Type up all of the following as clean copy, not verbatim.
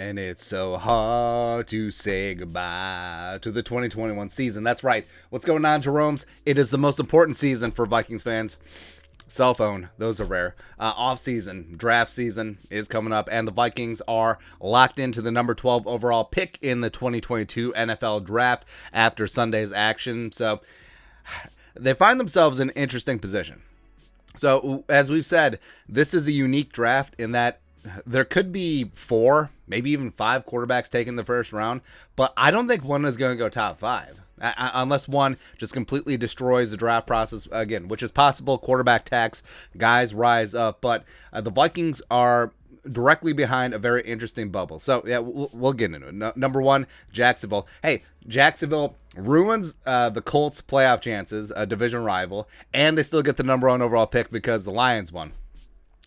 And it's so hard to say goodbye to the 2021 season. That's right. What's going on, Jerome's? It is the most important season for Vikings fans. Cell phone, those are rare. Off season, draft season is coming up, and the Vikings are locked into the number 12 overall pick in the 2022 NFL draft after Sunday's action. So they find themselves in an interesting position. So, as we've said, this is a unique draft in that there could be 4, maybe even 5 quarterbacks taken in the first round, but I don't think one is going to go top 5. Unless one just completely destroys the draft process again, which is possible. Quarterback tax, guys rise up, but the Vikings are directly behind a very interesting bubble. So yeah, we'll get into it. Number 1, Jacksonville. Hey, Jacksonville ruins the Colts' playoff chances, a division rival, and they still get the number 1 overall pick because the Lions won.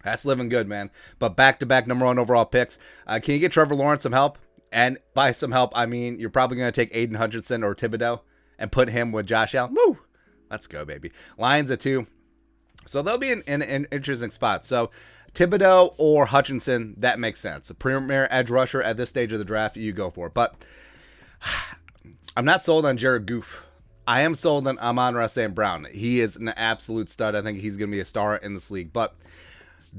That's living good, man. But back-to-back number 1 overall picks. Can you get Trevor Lawrence some help? And by some help, I mean you're probably going to take Aiden Hutchinson or Thibodeau and put him with Josh Allen. Woo! Let's go, baby. Lions at 2. So they'll be in an interesting spot. So Thibodeau or Hutchinson, that makes sense. A premier edge rusher at this stage of the draft, you go for it. But I'm not sold on Jared Goff. I am sold on Amon-Ra St. Brown. He is an absolute stud. I think he's going to be a star in this league. But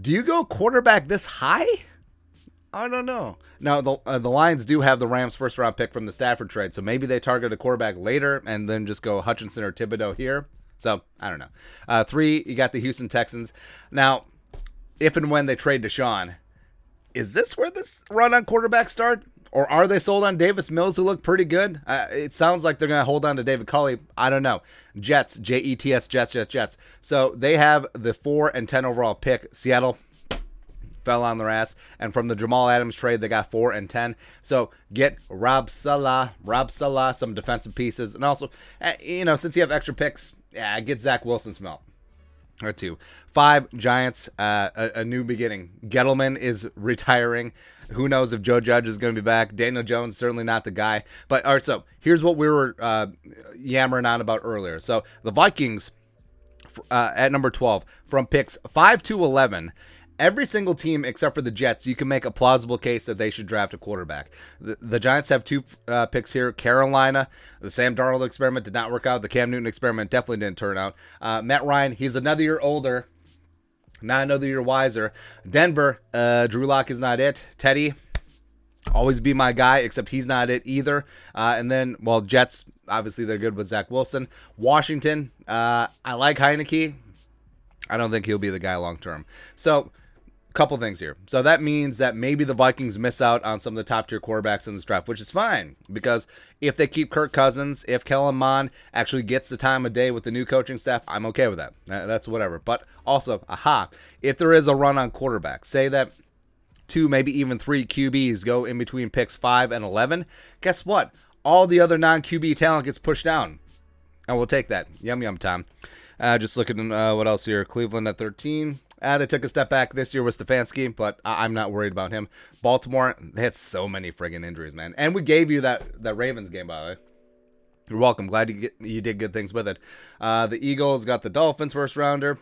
do you go quarterback this high? I don't know. Now, the Lions do have the Rams' first-round pick from the Stafford trade, so maybe they target a quarterback later and then just go Hutchinson or Thibodeau here. So, I don't know. 3, you got the Houston Texans. Now, if and when they trade Deshaun, is this where this run on quarterback start? Or are they sold on Davis Mills, who look pretty good? It sounds like they're going to hold on to David Culley. I don't know. Jets, Jets, Jets. So they have the 4 and 10 overall pick. Seattle fell on their ass. And from the Jamal Adams trade, they got 4 and 10. So get Rob Salah, some defensive pieces. And also, since you have extra picks, get Zach Wilson some help. 2. 5, Giants, a new beginning. Gettleman is retiring. Who knows if Joe Judge is going to be back. Daniel Jones, certainly not the guy. But, all right, so here's what we were yammering on about earlier. So the Vikings at number 12, from picks 5 to 11, every single team except for the Jets, you can make a plausible case that they should draft a quarterback. The Giants have 2 picks here. Carolina, the Sam Darnold experiment did not work out. The Cam Newton experiment definitely didn't turn out. Matt Ryan, he's another year older, not another year wiser. Denver, Drew Lock is not it. Teddy, always be my guy, except he's not it either. And then, Jets, obviously they're good with Zach Wilson. Washington, I like Heineke. I don't think he'll be the guy long term. So, couple things here. So that means that maybe the Vikings miss out on some of the top tier quarterbacks in this draft, which is fine, because if they keep Kirk Cousins, if Kellen Mond actually gets the time of day with the new coaching staff, I'm okay with that. That's whatever. But also, if there is a run on quarterback, say that 2, maybe even 3 QBs go in between picks 5 and 11, guess what? All the other non-QB talent gets pushed down. And we'll take that. Yum, Tom. Just looking at what else here. Cleveland at 13. They took a step back this year with Stefanski, but I'm not worried about him. Baltimore, they had so many friggin' injuries, man. And we gave you that Ravens game, by the way. You're welcome. Glad you did good things with it. The Eagles got the Dolphins first rounder.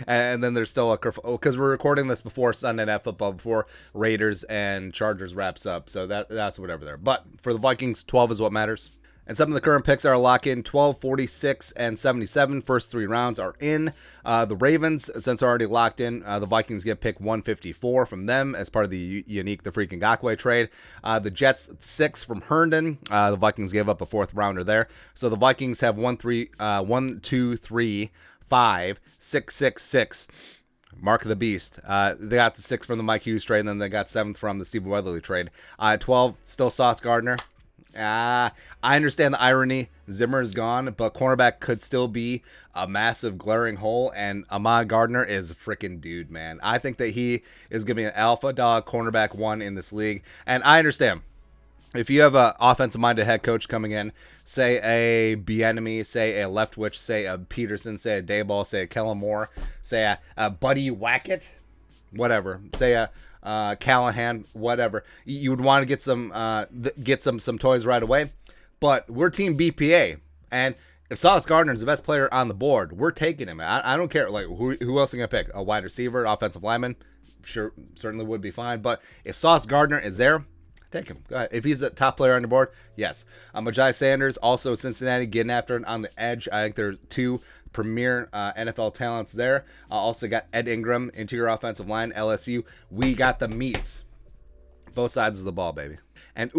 And then there's still because we're recording this before Sunday Night Football, before Raiders and Chargers wraps up. So that's whatever there. But for the Vikings, 12 is what matters. And some of the current picks are a lock-in. 12, 46, and 77. First 3 rounds are in. The Ravens, since they're already locked in, the Vikings get pick 154 from them as part of the unique The Freaking Ngakoue trade. The Jets, 6 from Herndon. The Vikings gave up a 4th rounder there. So the Vikings have 1, 2, 3, 5, 6, 6, 6. Mark of the Beast. They got the 6th from the Mike Hughes trade, and then they got 7th from the Stephen Weatherly trade. 12, still Sauce Gardner. I understand the irony. Zimmer is gone, but cornerback could still be a massive glaring hole, and Ahmad Gardner is a freaking dude, man. I think that he is going to be an alpha dog cornerback 1 in this league, and I understand. If you have an offensive-minded head coach coming in, say a Bieniemy, say a Leftwich, say a Peterson, say a Dayball, say a Kellen Moore, say a Buddy Wackett, whatever, say a Callahan, whatever. You would want to get some toys right away. But we're Team BPA, and if Sauce Gardner is the best player on the board, we're taking him. I don't care. Like who else are gonna pick? A wide receiver, offensive lineman? certainly would be fine. But if Sauce Gardner is there, take him. Go ahead. If he's a top player on your board, yes. Majai Sanders, also Cincinnati, getting after it on the edge. I think there are two premier NFL talents there. Also got Ed Ingram, interior offensive line, LSU. We got the meats. Both sides of the ball, baby. And,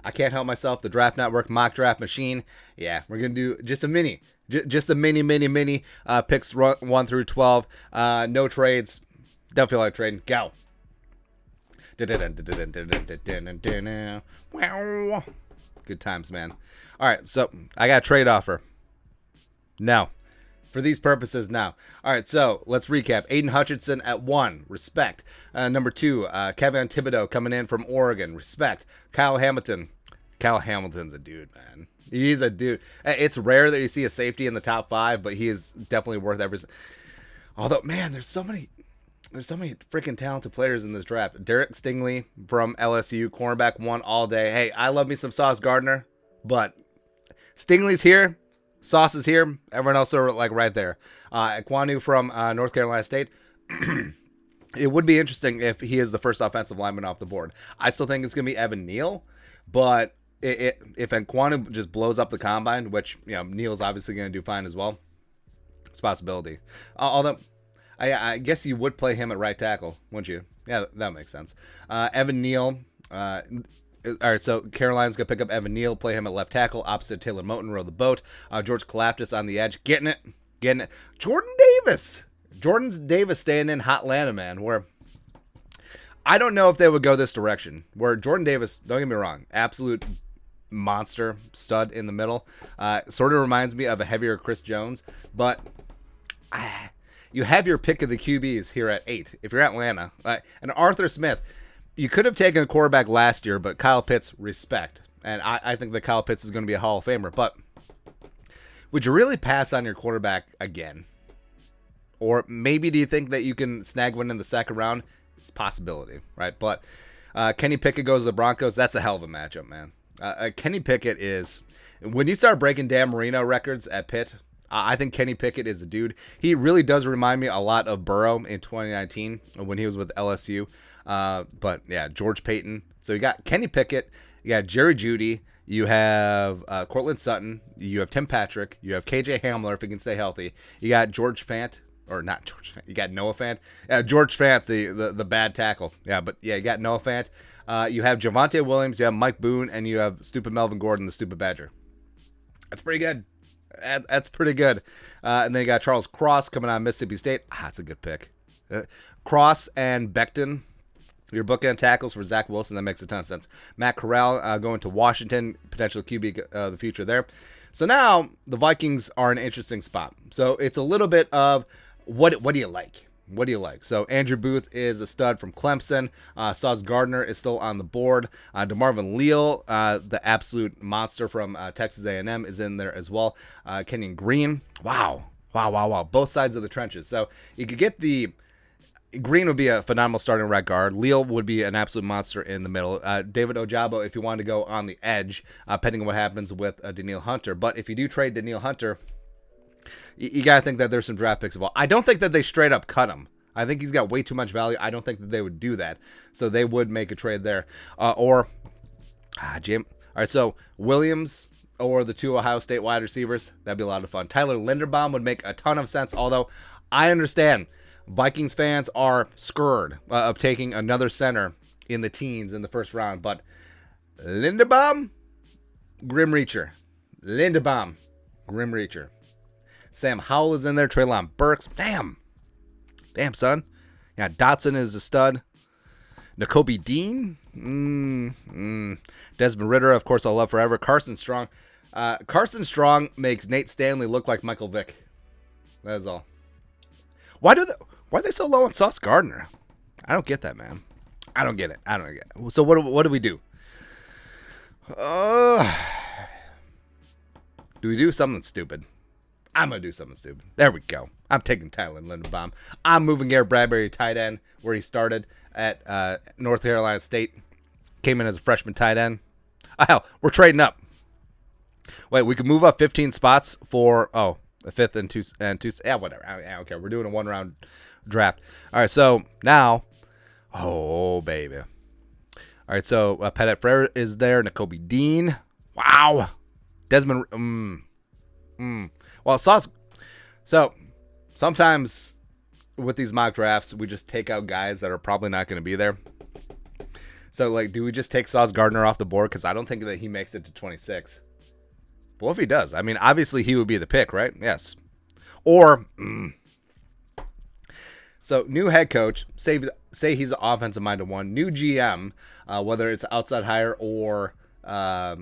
I can't help myself. The Draft Network mock draft machine. Yeah, we're going to do just a mini. Just a mini picks 1 through 12. No trades. Don't feel like trading. Go. Good times, man. All right, so I got a trade offer. No. For these purposes, now. All right, so let's recap. Aiden Hutchinson at 1, respect. Number 2, Kevin Thibodeau coming in from Oregon, respect. Kyle Hamilton. Kyle Hamilton's a dude, man. He's a dude. It's rare that you see a safety in the top 5, but he is definitely worth every. Although, man, there's so many freaking talented players in this draft. Derek Stingley from LSU, cornerback 1 all day. Hey, I love me some Sauce Gardner, but Stingley's here. Sauce is here. Everyone else are like right there. Ekwonu from North Carolina State. It would be interesting if he is the first offensive lineman off the board. I still think it's going to be Evan Neal, but if Ekwonu just blows up the combine, which Neal's obviously going to do fine as well, it's a possibility. Although I guess you would play him at right tackle, wouldn't you? Yeah, that makes sense. Evan Neal. All right, so Carolina's going to pick up Evan Neal, play him at left tackle, opposite Taylor Moton, row the boat. George Kalafdis on the edge, getting it. Jordan Davis staying in hot Atlanta, man, where I don't know if they would go this direction, where Jordan Davis, don't get me wrong, absolute monster, stud in the middle. Sort of reminds me of a heavier Chris Jones, but you have your pick of the QBs here at 8. If you're Atlanta, and Arthur Smith, you could have taken a quarterback last year, but Kyle Pitts, respect. And I think that Kyle Pitts is going to be a Hall of Famer. But would you really pass on your quarterback again? Or maybe do you think that you can snag one in the second round? It's a possibility, right? But Kenny Pickett goes to the Broncos. That's a hell of a matchup, man. Kenny Pickett is... When you start breaking Dan Marino records at Pitt, I think Kenny Pickett is a dude. He really does remind me a lot of Burrow in 2019 when he was with LSU. But yeah, George Payton. So you got Kenny Pickett, you got Jerry Jeudy, you have Cortland Sutton, you have Tim Patrick, you have KJ Hamler if he can stay healthy. You got George Fant, or not George Fant. You got Noah Fant. George Fant, the bad tackle. Yeah, but yeah, you got Noah Fant. You have Javonte Williams, you have Mike Boone, and you have stupid Melvin Gordon, the stupid Badger. That's pretty good. That's pretty good. And then you got Charles Cross coming out of Mississippi State. That's a good pick. Cross and Becton, your bookend tackles for Zach Wilson. That makes a ton of sense. Matt Corral going to Washington, potential QB the future there. So now the Vikings are in an interesting spot. So it's a little bit of what do you like? What do you like? So Andrew Booth is a stud from Clemson. Sauce Gardner is still on the board. DeMarvin Leal, the absolute monster from Texas A&M, is in there as well. Kenyon Green. Wow. Both sides of the trenches. So you could get the... Green would be a phenomenal starting right guard. Leal would be an absolute monster in the middle. David Ojabo, if you wanted to go on the edge, depending on what happens with Daniil Hunter. But if you do trade Daniil Hunter... You got to think that there's some draft picks involved. I don't think that they straight up cut him. I think he's got way too much value. I don't think that they would do that. So they would make a trade there. Jim. All right, so Williams or the 2 Ohio State wide receivers, that'd be a lot of fun. Tyler Linderbaum would make a ton of sense, although I understand Vikings fans are scared of taking another center in the teens in the first round. But Linderbaum, Grim Reacher. Sam Howell is in there. Treylon Burks. Damn, son. Yeah, Dotson is a stud. Nakobe Dean. Desmond Ridder, of course, I'll love forever. Carson Strong. Carson Strong makes Nate Stanley look like Michael Vick. That is all. Why are they so low on Sauce Gardner? I don't get that, man. I don't get it. So what do we do? Do we do something stupid? I'm going to do something stupid. There we go. I'm taking Tyler Linderbaum. I'm moving Garrett Bradbury tight end where he started at North Carolina State. Came in as a freshman tight end. Hell, we're trading up. Wait, we can move up 15 spots for, a fifth and two. Yeah, whatever. I don't care. We're doing a one-round draft. All right, so now Oh, baby. All right, so Pettit Frere is there. Nakobe Dean. Wow. Desmond. Well, Sauce. So sometimes with these mock drafts, we just take out guys that are probably not going to be there. So, like, do we just take Sauce Gardner off the board? Because I don't think that he makes it to 26. But what if he does? I mean, obviously he would be the pick, right? Yes. Or, so new head coach, say he's an offensive-minded one. New GM, whether it's outside hire or a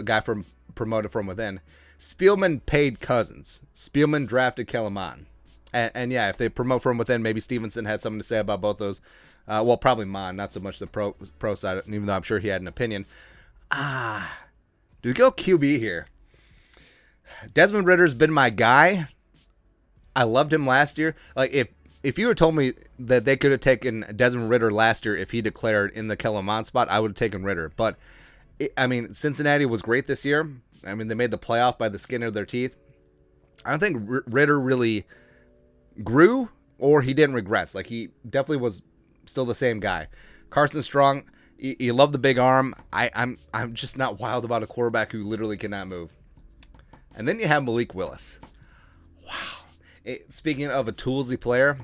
guy from promoted from within. Spielman paid Cousins. Spielman drafted Kellerman. And yeah, if they promote from within, maybe Stevenson had something to say about both those. Well, probably Mon, not so much the pro side, even though I'm sure he had an opinion. Do we go QB here? Desmond Ritter's been my guy. I loved him last year. Like, if you had told me that they could have taken Desmond Ridder last year if he declared in the Kellerman spot, I would have taken Ridder. But, Cincinnati was great this year. I mean, they made the playoff by the skin of their teeth. I don't think Ridder really grew or he didn't regress. Like, he definitely was still the same guy. Carson Strong, you love the big arm. I'm just not wild about a quarterback who literally cannot move. And then you have Malik Willis. Wow. Speaking of a toolsy player,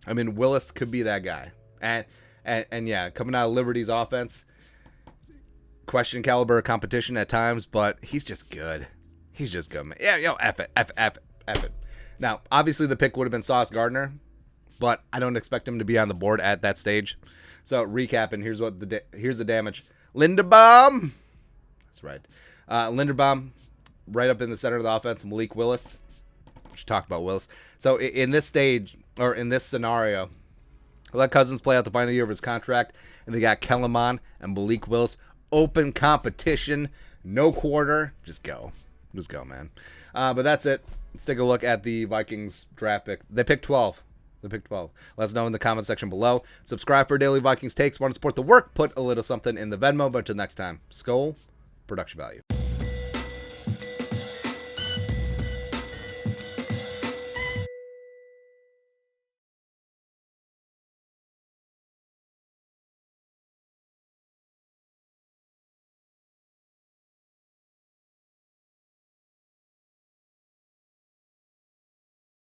I mean, Willis could be that guy. And yeah, coming out of Liberty's offense, question caliber competition at times, but he's just good. He's just good, man. Yeah, F it. Now, obviously the pick would have been Sauce Gardner, but I don't expect him to be on the board at that stage. So, recapping, here's the damage. Linderbaum. That's right. Linderbaum, right up in the center of the offense. Malik Willis. We should talk about Willis. So, in this stage, or in this scenario, let Cousins play out the final year of his contract, and they got Kellerman and Malik Willis. Open competition, no quarter. Just go, man. But that's it. Let's take a look at the Vikings draft pick. They picked 12. Let us know in the comment section below. Subscribe for daily Vikings takes. Want to support the work? Put a little something in the Venmo. But until next time, Skol, production value.